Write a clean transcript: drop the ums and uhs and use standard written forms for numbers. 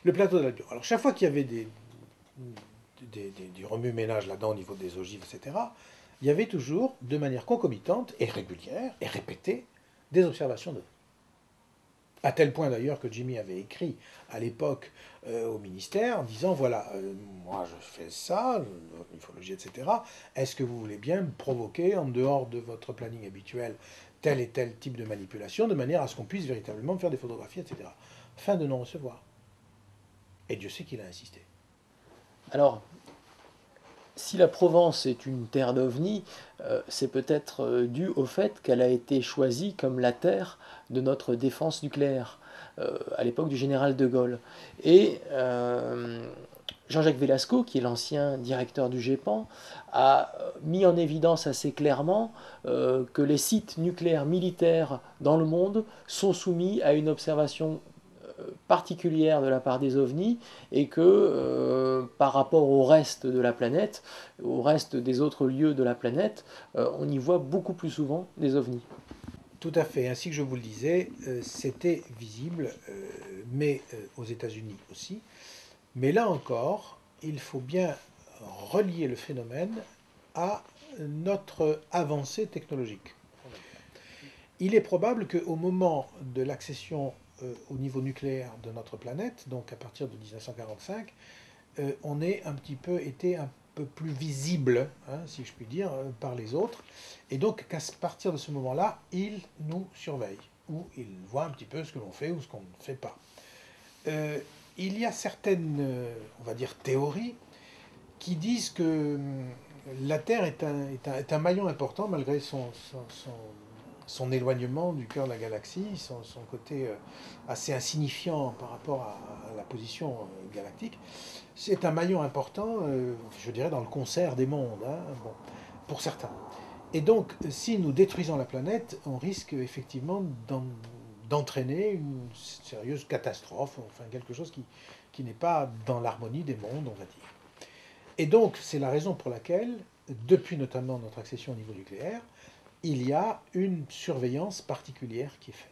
Le plateau de l'Albion. Alors chaque fois qu'il y avait du remue-ménage là-dedans au niveau des ogives, etc., il y avait toujours, de manière concomitante et régulière et répétée, des observations d'OVNI. À tel point d'ailleurs que Jimmy avait écrit à l'époque au ministère en disant voilà, moi je fais ça, ufologie, etc. Est-ce que vous voulez bien me provoquer en dehors de votre planning habituel tel et tel type de manipulation de manière à ce qu'on puisse véritablement faire des photographies, etc. Fin de non-recevoir. Et Dieu sait qu'il a insisté. Alors, si la Provence est une terre d'ovnis, c'est peut-être dû au fait qu'elle a été choisie comme la terre de notre défense nucléaire à l'époque du général de Gaulle. Et Jean-Jacques Velasco, qui est l'ancien directeur du GEPAN, a mis en évidence assez clairement que les sites nucléaires militaires dans le monde sont soumis à une observation particulière de la part des ovnis et que par rapport au reste de la planète, au reste des autres lieux de la planète, on y voit beaucoup plus souvent des ovnis. Tout à fait, ainsi que je vous le disais, c'était visible, mais aux États-Unis aussi. Mais là encore, il faut bien relier le phénomène à notre avancée technologique. Il est probable qu'au moment de l'accession au niveau nucléaire de notre planète, donc à partir de 1945, on ait un petit peu été un peu plus visible, hein, si je puis dire, par les autres. Et donc qu'à partir de ce moment-là, ils nous surveillent, ou ils voient un petit peu ce que l'on fait ou ce qu'on ne fait pas. Euh, il y a certaines, on va dire, théories qui disent que la Terre est un maillon important malgré son éloignement du cœur de la galaxie, son côté assez insignifiant par rapport à la position galactique. C'est un maillon important, je dirais, dans le concert des mondes, hein, bon, pour certains. Et donc, si nous détruisons la planète, on risque effectivement d'entraîner une sérieuse catastrophe, enfin quelque chose qui n'est pas dans l'harmonie des mondes, on va dire. Et donc, c'est la raison pour laquelle, depuis notamment notre accession au niveau nucléaire, il y a une surveillance particulière qui est faite.